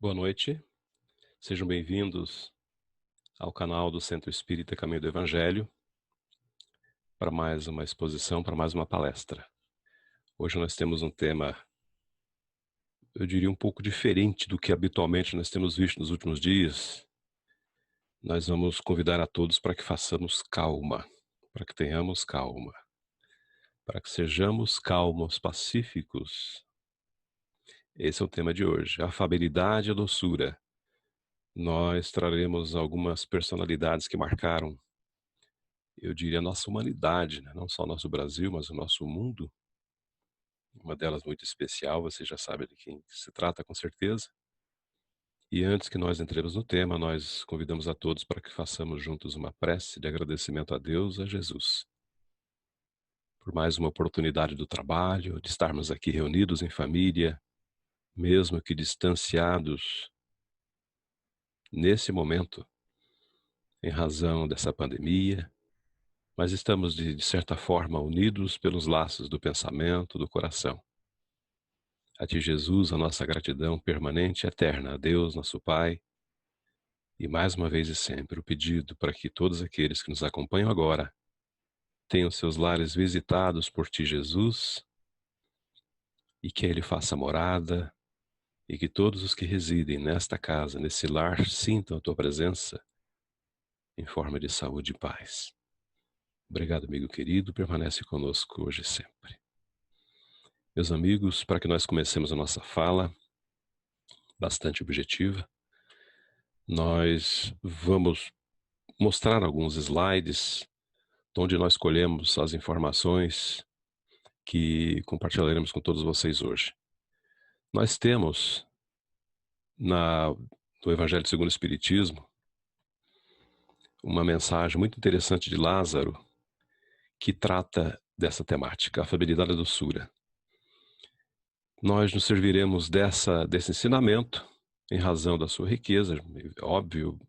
Boa noite, sejam bem-vindos ao canal do Centro Espírita Caminho do Evangelho para mais uma exposição, para mais uma palestra. Hoje nós temos um tema, eu diria, um pouco diferente do que habitualmente nós temos visto nos últimos dias. Nós vamos convidar a todos para que façamos calma, para que tenhamos calma, para que sejamos calmos, pacíficos. Esse é o tema de hoje, afabilidade e doçura. Nós traremos algumas personalidades que marcaram, eu diria, a nossa humanidade, né? Não só o nosso Brasil, mas o nosso mundo. Uma delas muito especial, você já sabe de quem se trata, com certeza. E antes que nós entremos no tema, nós convidamos a todos para que façamos juntos uma prece de agradecimento a Deus, a Jesus, por mais uma oportunidade do trabalho, de estarmos aqui reunidos em família, mesmo que distanciados nesse momento, em razão dessa pandemia, mas estamos, de certa forma, unidos pelos laços do pensamento, do coração. A Ti, Jesus, a nossa gratidão permanente e eterna. A Deus, nosso Pai, e mais uma vez e sempre o pedido para que todos aqueles que nos acompanham agora tenham seus lares visitados por Ti, Jesus, e que Ele faça morada, e que todos os que residem nesta casa, nesse lar, sintam a Tua presença em forma de saúde e paz. Obrigado, amigo querido, permanece conosco hoje e sempre. Meus amigos, para que nós comecemos a nossa fala, bastante objetiva, nós vamos mostrar alguns slides onde nós colhemos as informações que compartilharemos com todos vocês hoje. Nós temos no Evangelho segundo o Espiritismo uma mensagem muito interessante de Lázaro que trata dessa temática, afabilidade e doçura. Nós nos serviremos desse ensinamento em razão da sua riqueza. Óbvio,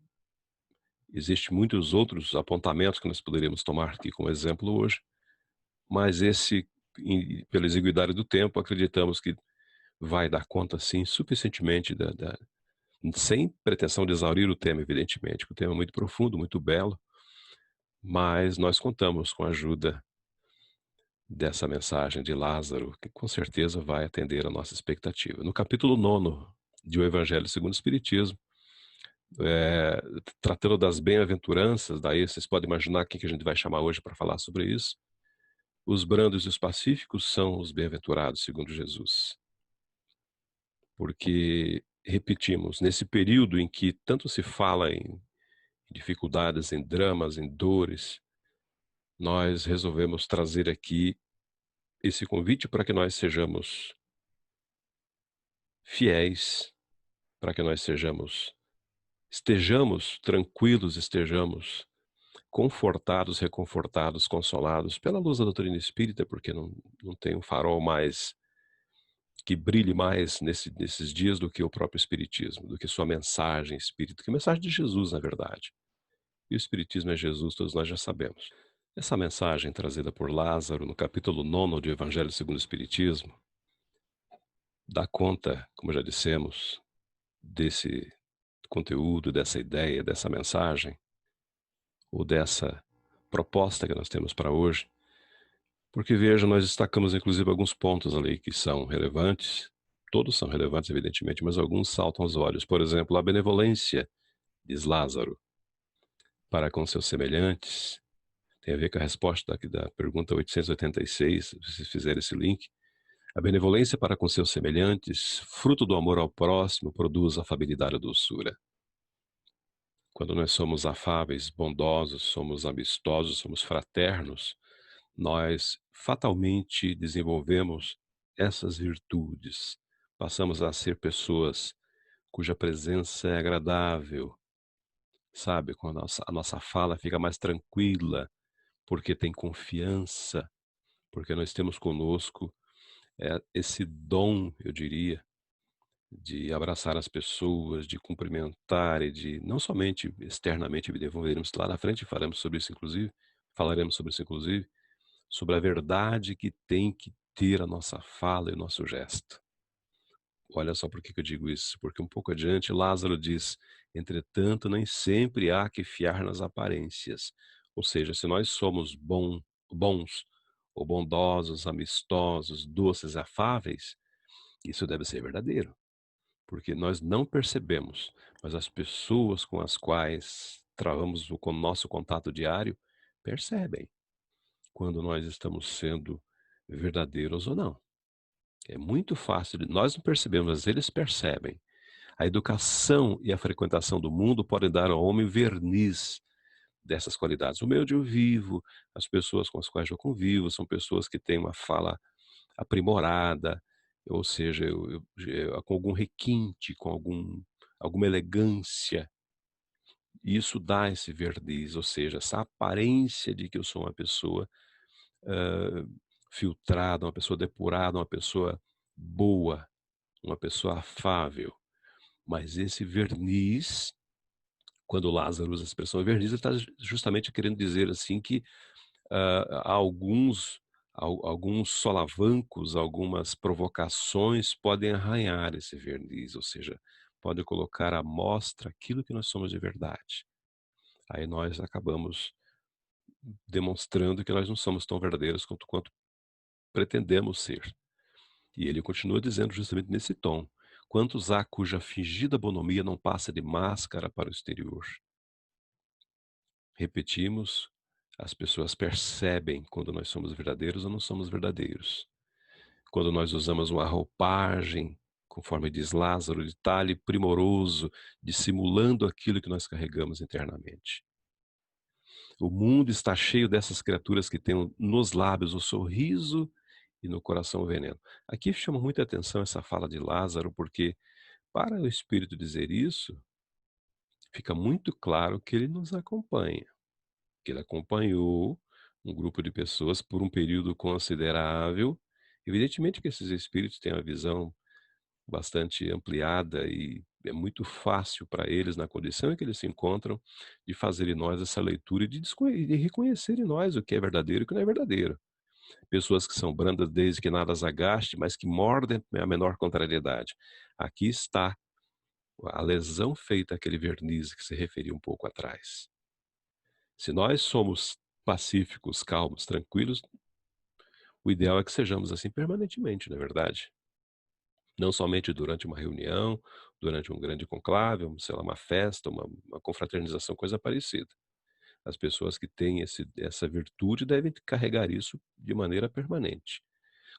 existem muitos outros apontamentos que nós poderíamos tomar aqui como exemplo hoje, mas esse, pela exiguidade do tempo, acreditamos que vai dar conta, sim, suficientemente, sem pretensão de exaurir o tema, evidentemente, que o tema é muito profundo, muito belo, mas nós contamos com a ajuda dessa mensagem de Lázaro, que com certeza vai atender a nossa expectativa. No capítulo 9 de O Evangelho segundo o Espiritismo, tratando das bem-aventuranças, daí vocês podem imaginar quem que a gente vai chamar hoje para falar sobre isso. Os brandos e os pacíficos são os bem-aventurados, segundo Jesus. Porque, repetimos, nesse período em que tanto se fala em dificuldades, em dramas, em dores, nós resolvemos trazer aqui esse convite para que nós sejamos fiéis, para que nós estejamos tranquilos, estejamos confortados, reconfortados, consolados pela luz da doutrina espírita, porque não tem um farol mais que brilhe mais nesses dias do que o próprio Espiritismo, do que sua mensagem espírita, que é a mensagem de Jesus, na verdade. E o Espiritismo é Jesus, todos nós já sabemos. Essa mensagem trazida por Lázaro no capítulo 9 do Evangelho segundo o Espiritismo dá conta, como já dissemos, desse conteúdo, dessa ideia, dessa mensagem, ou dessa proposta que nós temos para hoje, porque, veja, nós destacamos inclusive alguns pontos ali que são relevantes, todos são relevantes, evidentemente, mas alguns saltam aos olhos. Por exemplo, a benevolência, diz Lázaro, para com seus semelhantes, tem a ver com a resposta da pergunta 886, se vocês fizerem esse link. A benevolência para com seus semelhantes, fruto do amor ao próximo, produz afabilidade e doçura. Quando nós somos afáveis, bondosos, somos amistosos, somos fraternos, nós fatalmente desenvolvemos essas virtudes. Passamos a ser pessoas cuja presença é agradável, sabe? Quando a nossa fala fica mais tranquila, porque tem confiança, porque nós temos conosco esse dom, eu diria, de abraçar as pessoas, de cumprimentar e de, não somente externamente, desenvolveremos lá na frente, falaremos sobre isso inclusive, sobre a verdade que tem que ter a nossa fala e o nosso gesto. Olha só por que que eu digo isso, porque um pouco adiante Lázaro diz: "Entretanto, nem sempre há que fiar nas aparências". Ou seja, se nós somos bons ou bondosos, amistosos, doces, afáveis, isso deve ser verdadeiro, porque nós não percebemos, mas as pessoas com as quais travamos o nosso contato diário percebem quando nós estamos sendo verdadeiros ou não. É muito fácil, nós não percebemos, mas eles percebem. A educação e a frequentação do mundo podem dar ao homem verniz dessas qualidades. O meio onde eu vivo, as pessoas com as quais eu convivo, são pessoas que têm uma fala aprimorada, ou seja, com algum requinte, com alguma elegância. E isso dá esse verniz, ou seja, essa aparência de que eu sou uma pessoa hã, filtrada, uma pessoa depurada, uma pessoa boa, uma pessoa afável. Mas esse verniz, quando Lázaro usa a expressão verniz, ele está justamente querendo dizer assim que há alguns solavancos, algumas provocações podem arranhar esse verniz, ou seja, podem colocar à mostra aquilo que nós somos de verdade. Aí nós acabamos demonstrando que nós não somos tão verdadeiros quanto pretendemos ser. E ele continua dizendo justamente nesse tom: "Quantos há cuja fingida bonomia não passa de máscara para o exterior?" Repetimos, as pessoas percebem quando nós somos verdadeiros ou não somos verdadeiros. Quando nós usamos uma roupagem, conforme diz Lázaro, de talhe primoroso, dissimulando aquilo que nós carregamos internamente. O mundo está cheio dessas criaturas que têm nos lábios o sorriso e no coração o veneno. Aqui chama muita atenção essa fala de Lázaro, porque para o Espírito dizer isso, fica muito claro que ele nos acompanha, que ele acompanhou um grupo de pessoas por um período considerável. Evidentemente que esses espíritos têm uma visão bastante ampliada e é muito fácil para eles, na condição em que eles se encontram, de fazer em nós essa leitura e de reconhecer em nós o que é verdadeiro e o que não é verdadeiro. Pessoas que são brandas desde que nada as agaste, mas que mordem a menor contrariedade. Aqui está a lesão feita àquele verniz que se referiu um pouco atrás. Se nós somos pacíficos, calmos, tranquilos, o ideal é que sejamos assim permanentemente, não é verdade? Não somente durante uma reunião, durante um grande conclave, sei lá, uma festa, uma confraternização, coisa parecida. As pessoas que têm essa virtude devem carregar isso de maneira permanente.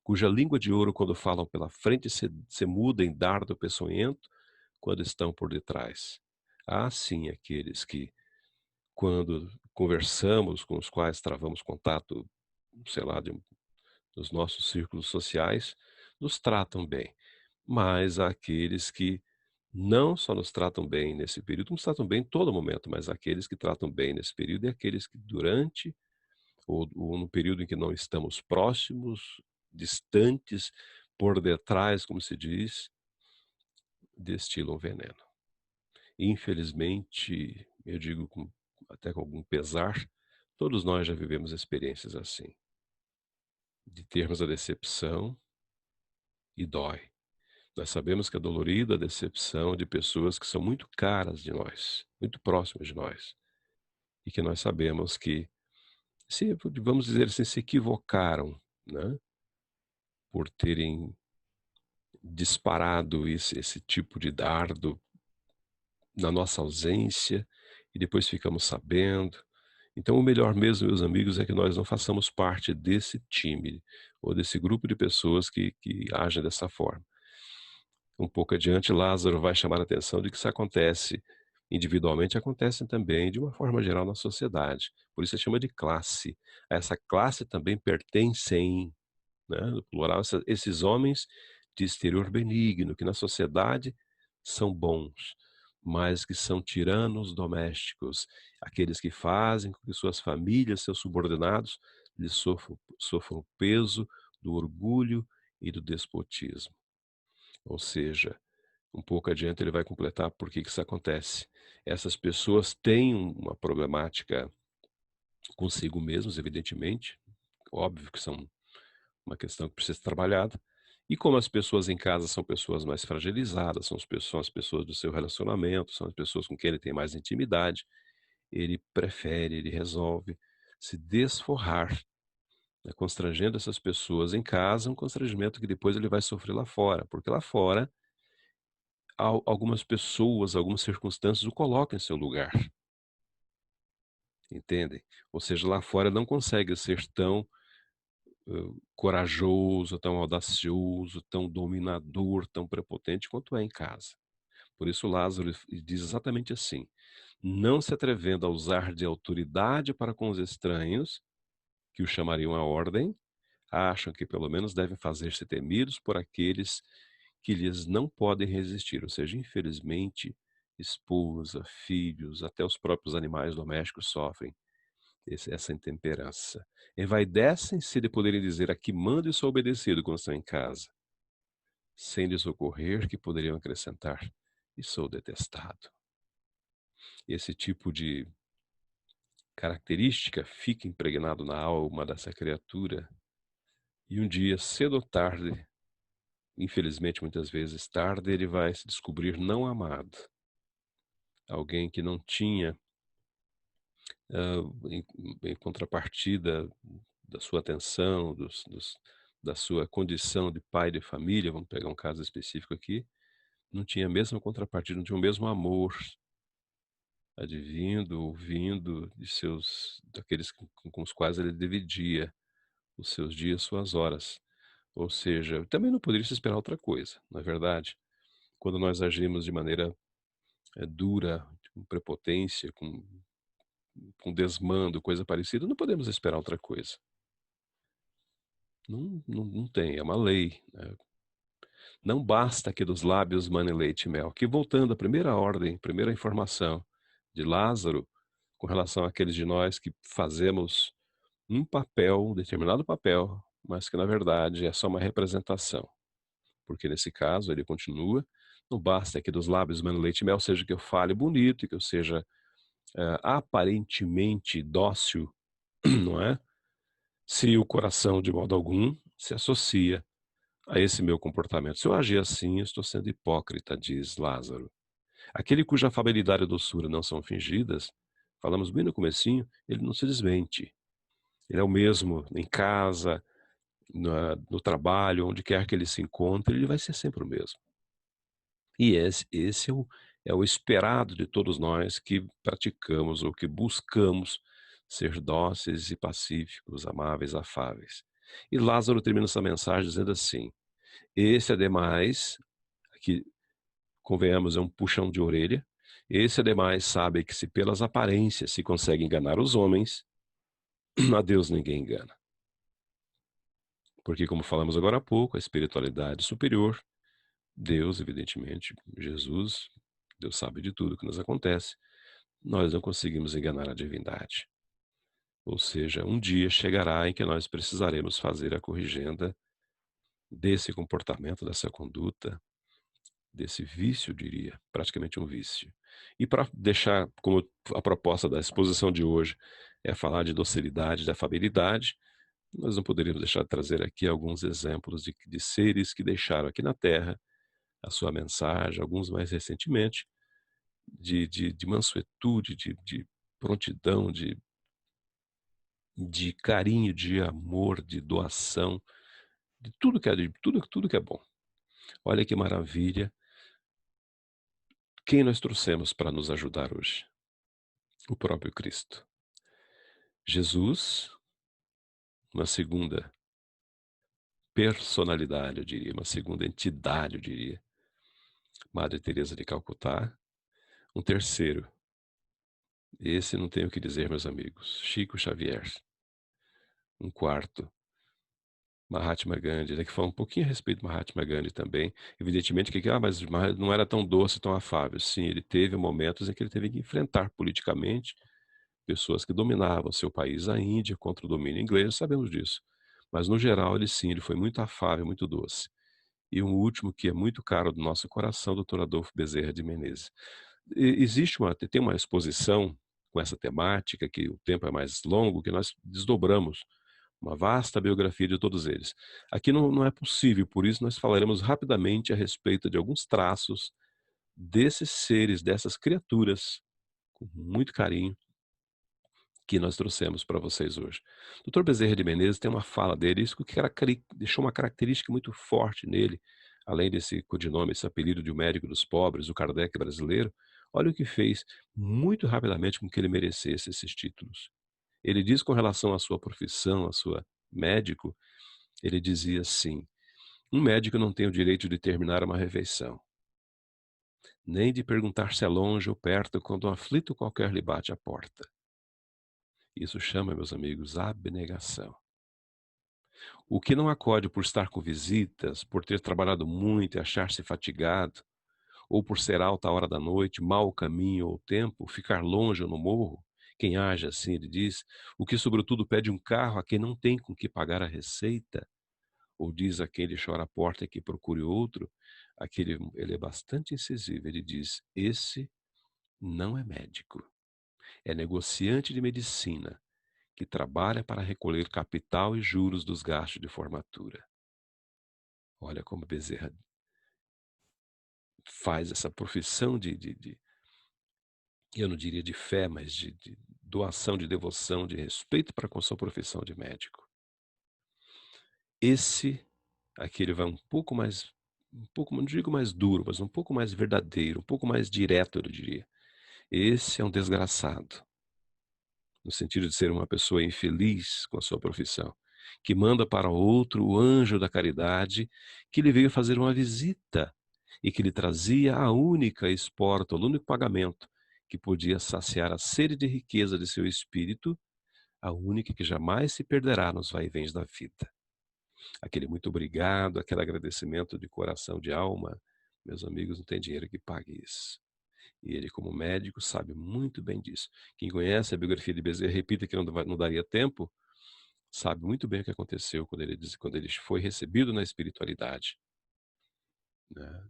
Cuja língua de ouro, quando falam pela frente, se muda em dardo peçonhento quando estão por detrás. Há sim aqueles que, quando conversamos, com os quais travamos contato, sei lá, dos nossos círculos sociais, nos tratam bem. Mas há aqueles que não só nos tratam bem nesse período, nos tratam bem em todo momento, mas aqueles que tratam bem nesse período e aqueles que durante ou no período em que não estamos próximos, distantes, por detrás, como se diz, destilam veneno. Infelizmente, eu digo até com algum pesar, todos nós já vivemos experiências assim, de termos a decepção e dói. Nós sabemos que é dolorida a decepção de pessoas que são muito caras de nós, muito próximas de nós, e que nós sabemos que, vamos dizer assim, se equivocaram, né, por terem disparado esse tipo de dardo na nossa ausência e depois ficamos sabendo. Então, o melhor mesmo, meus amigos, é que nós não façamos parte desse time ou desse grupo de pessoas que agem dessa forma. Um pouco adiante, Lázaro vai chamar a atenção de que isso acontece individualmente, acontece também de uma forma geral na sociedade. Por isso se chama de classe. A essa classe também pertencem, né, no plural, esses homens de exterior benigno, que na sociedade são bons, mas que são tiranos domésticos, aqueles que fazem com que suas famílias, seus subordinados, lhes sofram o peso do orgulho e do despotismo. Ou seja, um pouco adiante ele vai completar por que isso acontece. Essas pessoas têm uma problemática consigo mesmos, evidentemente, óbvio que são uma questão que precisa ser trabalhada, E como as pessoas em casa são pessoas mais fragilizadas, são as pessoas do seu relacionamento, são as pessoas com quem ele tem mais intimidade, ele resolve se desforrar, né, constrangendo essas pessoas em casa, um constrangimento que depois ele vai sofrer lá fora, porque lá fora algumas pessoas, algumas circunstâncias o colocam em seu lugar, entendem? Ou seja, lá fora não consegue ser tão corajoso, tão audacioso, tão dominador, tão prepotente quanto é em casa. Por isso Lázaro diz exatamente assim: não se atrevendo a usar de autoridade para com os estranhos, que o chamariam à ordem, acham que pelo menos devem fazer-se temidos por aqueles que lhes não podem resistir, ou seja, infelizmente, esposa, filhos, até os próprios animais domésticos sofrem essa intemperança. Envaidecem-se de poderem dizer: aqui mando e sou obedecido quando estão em casa, sem lhes ocorrer que poderiam acrescentar: e sou detestado. Esse tipo de característica fica impregnado na alma dessa criatura, e um dia, cedo ou tarde, infelizmente muitas vezes tarde, ele vai se descobrir não amado. Alguém que não tinha, em contrapartida da sua atenção, da sua condição de pai de família, vamos pegar um caso específico aqui, não tinha a mesma contrapartida, não tinha o mesmo amor advindo, ouvindo daqueles com os quais ele dividia os seus dias, suas horas. Ou seja, também não poderia se esperar outra coisa, não é verdade? Quando nós agimos de maneira dura, com prepotência, com desmando, coisa parecida, não podemos esperar outra coisa. Não tem, é uma lei, né? Não basta que dos lábios mane leite e mel. Que voltando à primeira ordem, primeira informação de Lázaro, com relação àqueles de nós que fazemos um papel, um determinado papel, mas que na verdade é só uma representação. Porque nesse caso ele continua, não basta que dos lábios mane leite e mel, seja que eu fale bonito, que eu seja aparentemente dócil, não é? Se o coração de modo algum se associa a esse meu comportamento. Se eu agir assim, eu estou sendo hipócrita, diz Lázaro. Aquele cuja afabilidade e doçura não são fingidas, falamos bem no comecinho, ele não se desmente. Ele é o mesmo em casa, no trabalho, onde quer que ele se encontre, ele vai ser sempre o mesmo. E esse é o esperado de todos nós que praticamos ou que buscamos ser dóceis e pacíficos, amáveis, afáveis. E Lázaro termina essa mensagem dizendo assim: esse ademais, que convenhamos é um puxão de orelha, esse ademais sabe que se pelas aparências se consegue enganar os homens, a Deus ninguém engana. Porque, como falamos agora há pouco, a espiritualidade superior, Deus, evidentemente, Jesus, Deus sabe de tudo que nos acontece, nós não conseguimos enganar a divindade. Ou seja, um dia chegará em que nós precisaremos fazer a corrigenda desse comportamento, dessa conduta, desse vício, eu diria, praticamente um vício. E para deixar, como a proposta da exposição de hoje é falar de docilidade, de afabilidade, nós não poderíamos deixar de trazer aqui alguns exemplos de seres que deixaram aqui na Terra a sua mensagem, alguns mais recentemente, de mansuetude, de prontidão, de carinho, de amor, de doação, de tudo que é bom. Olha que maravilha. Quem nós trouxemos para nos ajudar hoje? O próprio Cristo. Jesus, uma segunda personalidade, eu diria, uma segunda entidade, eu diria. Madre Teresa de Calcutá. Um terceiro, esse não tenho o que dizer, meus amigos, Chico Xavier. Um quarto, Mahatma Gandhi, né, que fala um pouquinho a respeito de Mahatma Gandhi também. Evidentemente que mas não era tão doce, tão afável. Sim, ele teve momentos em que ele teve que enfrentar politicamente pessoas que dominavam seu país, a Índia, contra o domínio inglês, sabemos disso. Mas no geral, ele foi muito afável, muito doce. E um último que é muito caro do nosso coração, Dr. Adolfo Bezerra de Menezes. Tem uma exposição com essa temática, que o tempo é mais longo, que nós desdobramos uma vasta biografia de todos eles. Aqui não é possível, por isso nós falaremos rapidamente a respeito de alguns traços desses seres, dessas criaturas, com muito carinho, que nós trouxemos para vocês hoje. Doutor Bezerra de Menezes tem uma fala dele, isso que deixou uma característica muito forte nele, além desse codinome, esse apelido de o médico dos pobres, o Kardec brasileiro. Olha o que fez muito rapidamente com que ele merecesse esses títulos. Ele diz com relação à sua profissão, à sua médico, ele dizia assim: um médico não tem o direito de terminar uma refeição, nem de perguntar se é longe ou perto quando um aflito qualquer lhe bate à porta. Isso chama, meus amigos, abnegação. O que não acode por estar com visitas, por ter trabalhado muito e achar-se fatigado, ou por ser alta a hora da noite, mau caminho ou tempo, ficar longe ou no morro, quem age assim, ele diz, o que sobretudo pede um carro a quem não tem com que pagar a receita, ou diz a quem lhe chora a porta que procure outro, aquele, ele é bastante incisivo, ele diz, esse não é médico, é negociante de medicina, que trabalha para recolher capital e juros dos gastos de formatura. Olha como Bezerra faz essa profissão eu não diria de fé, mas de doação, de devoção, de respeito para com a sua profissão de médico. Esse, aqui ele vai um pouco, não digo mais duro, mas um pouco mais verdadeiro, um pouco mais direto, eu diria. Esse é um desgraçado, no sentido de ser uma pessoa infeliz com a sua profissão, que manda para outro o anjo da caridade que lhe veio fazer uma visita e que lhe trazia a única esporta, o único pagamento que podia saciar a sede de riqueza de seu espírito, a única que jamais se perderá nos vai-vens da vida. Aquele muito obrigado, aquele agradecimento de coração, de alma, meus amigos, não tem dinheiro que pague isso. E ele, como médico, sabe muito bem disso. Quem conhece a biografia de Bezerra, repita que não daria tempo, sabe muito bem o que aconteceu quando ele foi recebido na espiritualidade. Né?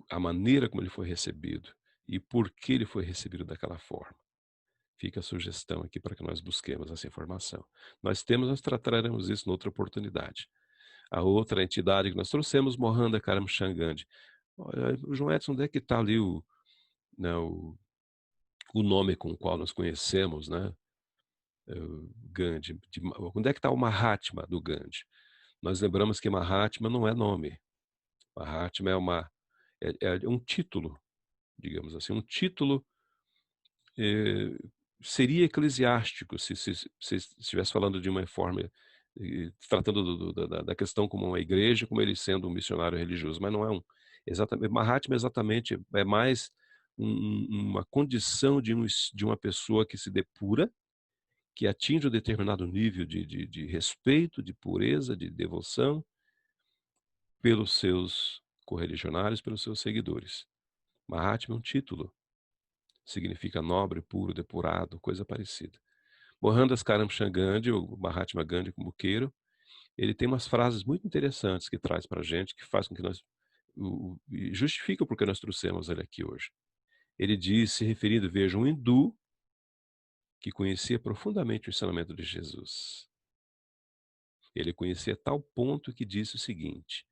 A maneira como ele foi recebido e por que ele foi recebido daquela forma. Fica a sugestão aqui para que nós busquemos essa informação. Nós trataremos isso noutra oportunidade. A outra entidade que nós trouxemos, Mohanda Karamchand Gandhi. Olha, o João Edson, onde é que está ali né, o nome com o qual nós conhecemos, né? Gandhi. Onde é que está o Mahatma do Gandhi? Nós lembramos que Mahatma não é nome. Mahatma é um título, digamos assim, um título eh, seria eclesiástico se estivesse falando de uma forma tratando da questão como uma igreja, como ele sendo um missionário religioso, mas não é exatamente. Mahatma exatamente é mais uma condição de uma pessoa que se depura, que atinge um determinado nível de respeito, de pureza, de devoção pelos seus correligionários, pelos seus seguidores. Mahatma é um título, significa nobre, puro, depurado, coisa parecida. Mohandas Karamchand Gandhi, o Mahatma Gandhi como queiro, ele tem umas frases muito interessantes que traz para a gente, que faz com que nós e justifica porque nós trouxemos ele aqui hoje. Ele diz, se referindo, veja, um hindu que conhecia profundamente o ensinamento de Jesus. Ele conhecia a tal ponto que disse o seguinte: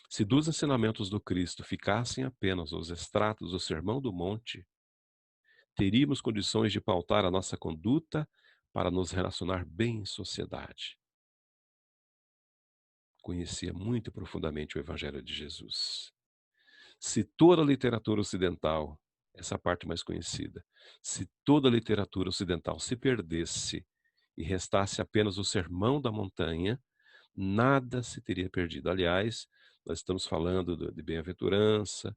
se dos ensinamentos do Cristo ficassem apenas os extratos do Sermão do Monte, teríamos condições de pautar a nossa conduta para nos relacionar bem em sociedade. Conhecia muito profundamente o Evangelho de Jesus. Se toda a literatura ocidental, essa parte mais conhecida, se toda a literatura ocidental se perdesse e restasse apenas o Sermão da Montanha, nada se teria perdido. Aliás, nós estamos falando de bem-aventurança,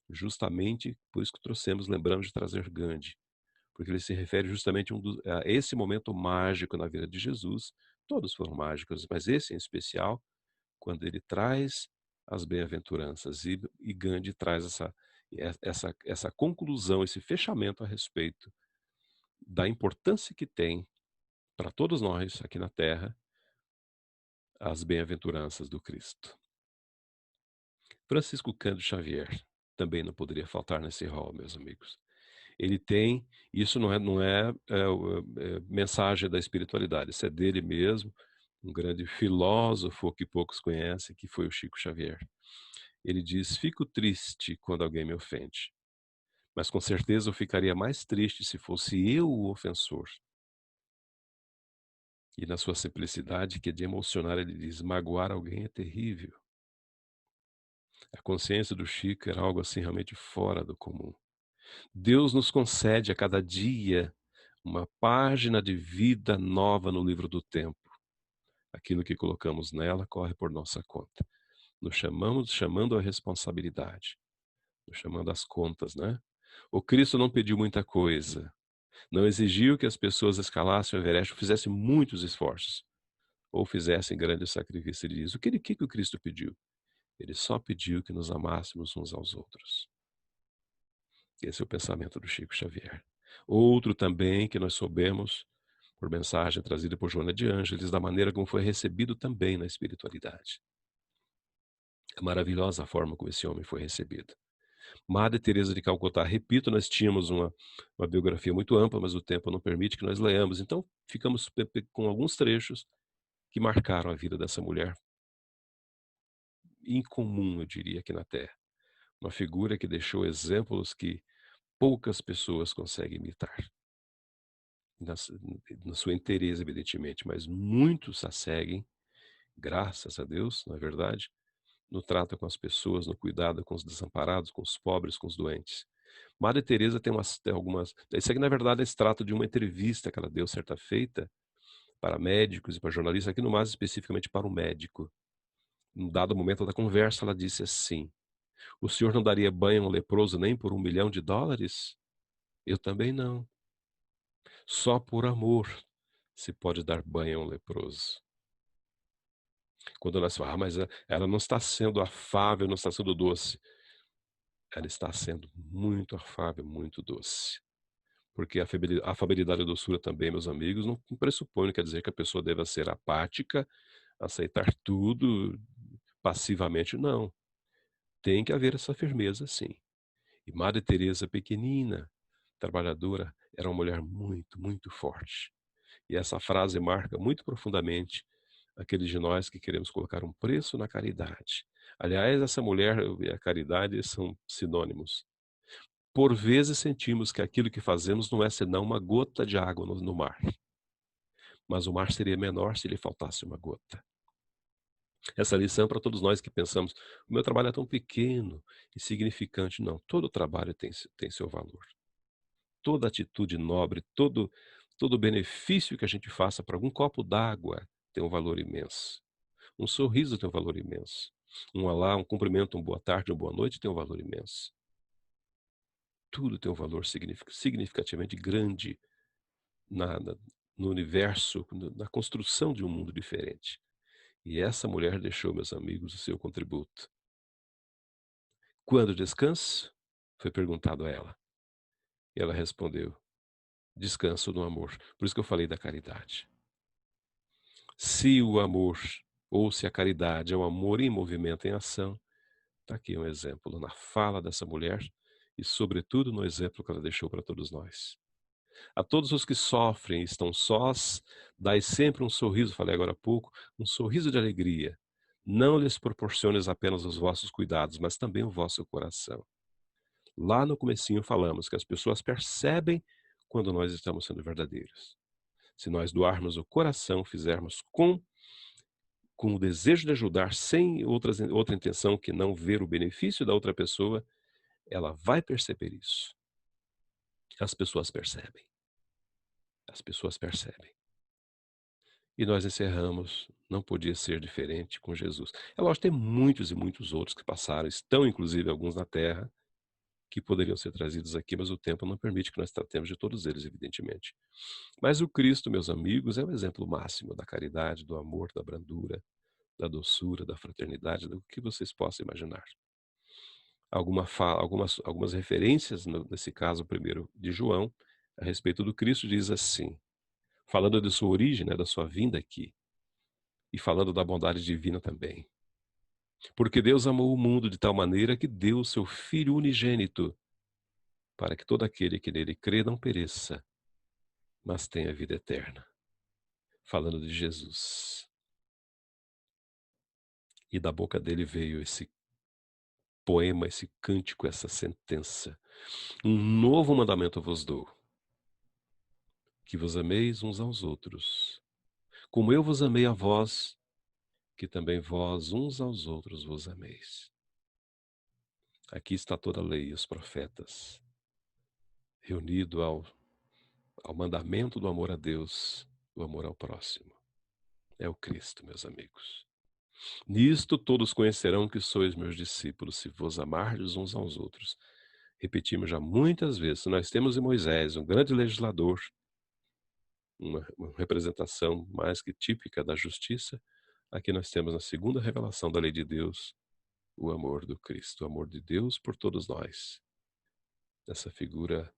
justamente por isso que trouxemos, lembramos de trazer Gandhi, porque ele se refere justamente a esse momento mágico na vida de Jesus. Todos foram mágicos, mas esse em especial, quando ele traz as bem-aventuranças e Gandhi traz essa conclusão, esse fechamento a respeito da importância que tem para todos nós aqui na Terra as bem-aventuranças do Cristo. Francisco Cândido Xavier também não poderia faltar nesse rol, meus amigos. Ele tem, isso não é mensagem da espiritualidade, isso é dele mesmo, um grande filósofo que poucos conhecem, que foi o Chico Xavier. Ele diz: "Fico triste quando alguém me ofende, mas com certeza eu ficaria mais triste se fosse eu o ofensor." E na sua simplicidade, que é de emocionar, ele diz: "Magoar alguém é terrível." A consciência do Chico era algo assim realmente fora do comum. Deus nos concede a cada dia uma página de vida nova no livro do tempo. Aquilo que colocamos nela corre por nossa conta. Nos chamando à responsabilidade, nos chamando às contas, né? O Cristo não pediu muita coisa, não exigiu que as pessoas escalassem o Everest ou fizessem muitos esforços, ou fizessem grandes sacrifícios. Ele diz: que o Cristo pediu? Ele só pediu que nos amássemos uns aos outros. Esse é o pensamento do Chico Xavier. Outro também que nós soubemos, por mensagem trazida por Joana de Ângeles, da maneira como foi recebido também na espiritualidade. É maravilhosa a forma como esse homem foi recebido. Madre Teresa de Calcutá, repito, nós tínhamos uma biografia muito ampla, mas o tempo não permite que nós leamos. Então, ficamos com alguns trechos que marcaram a vida dessa mulher incomum, eu diria, aqui na Terra. Uma figura que deixou exemplos que poucas pessoas conseguem imitar. Na, na sua inteireza, evidentemente, mas muitos a seguem, graças a Deus, não é verdade? No trato com as pessoas, no cuidado com os desamparados, com os pobres, com os doentes. Madre Teresa tem algumas. Isso aqui, na verdade, é extrato de uma entrevista que ela deu certa feita para médicos e para jornalistas, aqui no mais especificamente para um médico. Num dado momento da conversa, ela disse assim: "O senhor não daria banho a um leproso nem por $1 milhão? Eu também não. Só por amor se pode dar banho a um leproso." Quando nós falamos: mas ela não está sendo afável, não está sendo doce. Ela está sendo muito afável, muito doce. Porque a afabilidade e a doçura também, meus amigos, não pressupõe, não quer dizer que a pessoa deva ser apática, aceitar tudo passivamente, não. Tem que haver essa firmeza, sim. E Madre Teresa, pequenina, trabalhadora, era uma mulher muito, muito forte. E essa frase marca muito profundamente aqueles de nós que queremos colocar um preço na caridade. Aliás, essa mulher e a caridade são sinônimos. Por vezes sentimos que aquilo que fazemos não é senão uma gota de água no mar, mas o mar seria menor se lhe faltasse uma gota. Essa lição é para todos nós que pensamos: o meu trabalho é tão pequeno, insignificante. Não, todo trabalho tem seu valor. Toda atitude nobre, todo benefício que a gente faça para algum copo d'água tem um valor imenso. Um sorriso tem um valor imenso. Um olá, um cumprimento, uma boa tarde, uma boa noite tem um valor imenso. Tudo tem um valor significativamente grande na, na, no universo, na construção de um mundo diferente. E essa mulher deixou, meus amigos, o seu contributo. "Quando descanso?" foi perguntado a ela. E ela respondeu: "Descanso no amor." Por isso que eu falei da caridade. Se o amor, ou se a caridade é o amor em movimento, em ação, está aqui um exemplo na fala dessa mulher e, sobretudo, no exemplo que ela deixou para todos nós. "A todos os que sofrem e estão sós, dai sempre um sorriso", falei agora há pouco, um sorriso de alegria. "Não lhes proporciones apenas os vossos cuidados, mas também o vosso coração." Lá no comecinho falamos que as pessoas percebem quando nós estamos sendo verdadeiros. Se nós doarmos o coração, fizermos com o desejo de ajudar, sem outra intenção que não ver o benefício da outra pessoa, ela vai perceber isso. As pessoas percebem. As pessoas percebem. E nós encerramos, não podia ser diferente com Jesus. É lógico, tem muitos e muitos outros que passaram, estão inclusive alguns na Terra, que poderiam ser trazidos aqui, mas o tempo não permite que nós tratemos de todos eles, evidentemente. Mas o Cristo, meus amigos, é o exemplo máximo da caridade, do amor, da brandura, da doçura, da fraternidade, do que vocês possam imaginar. Algumas referências, nesse caso primeiro de João, a respeito do Cristo, diz assim, falando de sua origem, né, da sua vinda aqui, e falando da bondade divina também. "Porque Deus amou o mundo de tal maneira que deu o seu Filho unigênito." para que todo aquele que nele crê não pereça, mas tenha vida eterna. Falando de Jesus. E da boca dele veio esse poema, esse cântico, essa sentença. Um novo mandamento vos dou, que vos ameis uns aos outros, como eu vos amei a vós, que também vós uns aos outros vos ameis. Aqui está toda a lei e os profetas, reunido ao mandamento do amor a Deus, do amor ao próximo. É o Cristo, meus amigos. Nisto todos conhecerão que sois meus discípulos, se vos amardes uns aos outros. Repetimos já muitas vezes, nós temos em Moisés um grande legislador, uma representação mais que típica da justiça. Aqui nós temos na segunda revelação da lei de Deus, o amor do Cristo, o amor de Deus por todos nós. Essa figura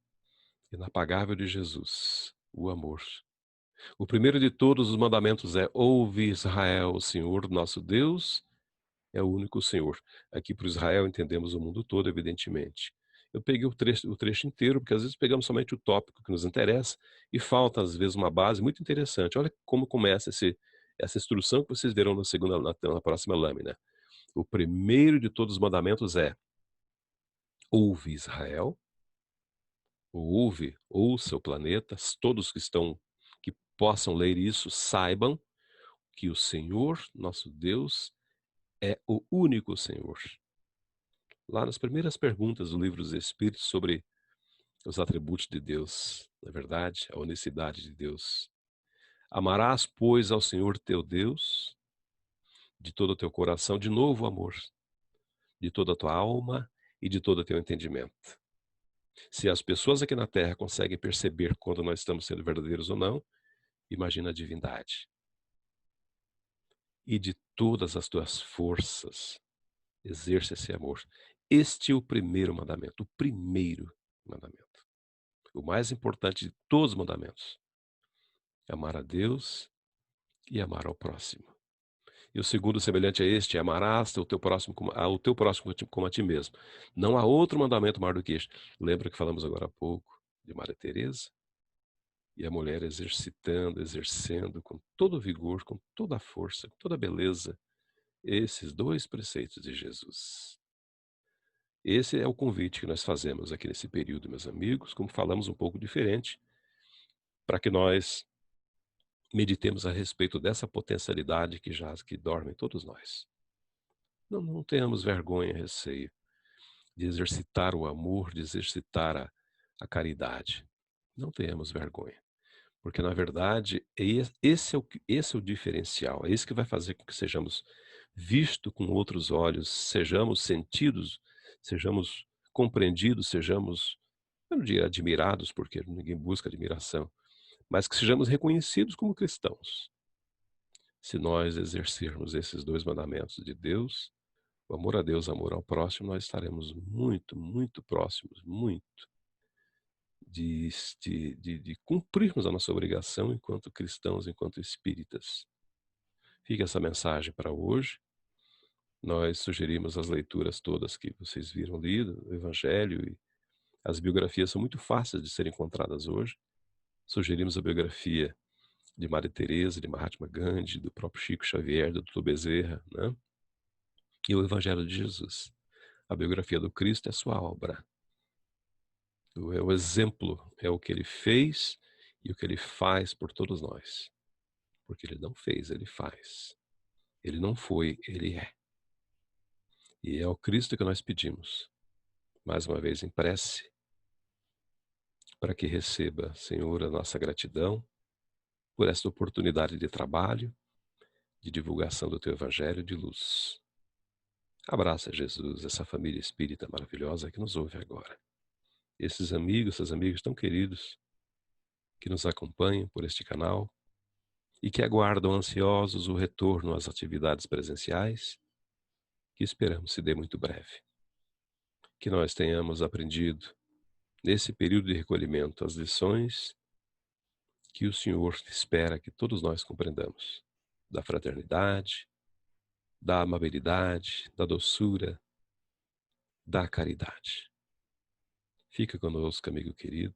inapagável de Jesus, o amor. O primeiro de todos os mandamentos é: ouve Israel, o Senhor nosso Deus é o único Senhor. Aqui para Israel entendemos o mundo todo, evidentemente. Eu peguei o trecho inteiro, porque às vezes pegamos somente o tópico que nos interessa e falta, às vezes, uma base muito interessante. Olha como começa essa instrução que vocês verão na próxima lâmina. O primeiro de todos os mandamentos é: ouve Israel, ouça o planeta, todos que possam ler isso, saibam que o Senhor, nosso Deus, é o único Senhor. Lá nas primeiras perguntas do livro dos Espíritos sobre os atributos de Deus, na verdade, a unicidade de Deus. Amarás, pois, ao Senhor teu Deus de todo o teu coração, de novo o amor, de toda a tua alma e de todo o teu entendimento. Se as pessoas aqui na Terra conseguem perceber quando nós estamos sendo verdadeiros ou não, imagina a divindade. E de todas as tuas forças, exerce esse amor. Este é o primeiro mandamento, o primeiro mandamento. O mais importante de todos os mandamentos. Amar a Deus e amar ao próximo. E o segundo, semelhante a este, é: amarás o teu próximo como a ti mesmo. Não há outro mandamento maior do que este. Lembra que falamos agora há pouco de Maria Teresa? E a mulher exercendo com todo o vigor, com toda a força, com toda a beleza, esses dois preceitos de Jesus. Esse é o convite que nós fazemos aqui nesse período, meus amigos, como falamos um pouco diferente, para que nós meditemos a respeito dessa potencialidade que dorme em todos nós. Não tenhamos vergonha, receio de exercitar o amor, de exercitar a caridade. Não tenhamos vergonha, porque na verdade esse é o diferencial, é isso que vai fazer com que sejamos vistos com outros olhos, sejamos sentidos, sejamos compreendidos, sejamos, eu não diria admirados, porque ninguém busca admiração, mas que sejamos reconhecidos como cristãos. Se nós exercermos esses dois mandamentos de Deus, o amor a Deus, o amor ao próximo, nós estaremos muito, muito próximos, muito, de cumprirmos a nossa obrigação enquanto cristãos, enquanto espíritas. Fica essa mensagem para hoje. Nós sugerimos as leituras todas que vocês viram lido, o Evangelho, e as biografias são muito fáceis de serem encontradas hoje. Sugerimos a biografia de Maria Teresa, de Mahatma Gandhi, do próprio Chico Xavier, do Dr. Bezerra, né? E o Evangelho de Jesus. A biografia do Cristo é sua obra. É o exemplo, é o que ele fez e o que ele faz por todos nós. Porque ele não fez, ele faz. Ele não foi, ele é. E é ao Cristo que nós pedimos, mais uma vez em prece, para que receba, Senhor, a nossa gratidão por esta oportunidade de trabalho, de divulgação do teu Evangelho de luz. Abraça, Jesus, essa família espírita maravilhosa que nos ouve agora. Esses amigos, essas amigas tão queridos que nos acompanham por este canal e que aguardam ansiosos o retorno às atividades presenciais, que esperamos se dê muito breve. Que nós tenhamos aprendido, nesse período de recolhimento, as lições que o Senhor espera que todos nós compreendamos, da fraternidade, da amabilidade, da doçura, da caridade. Fica conosco, amigo querido,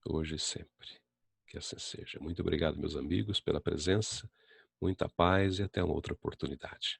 hoje e sempre. Que assim seja. Muito obrigado, meus amigos, pela presença, muita paz e até uma outra oportunidade.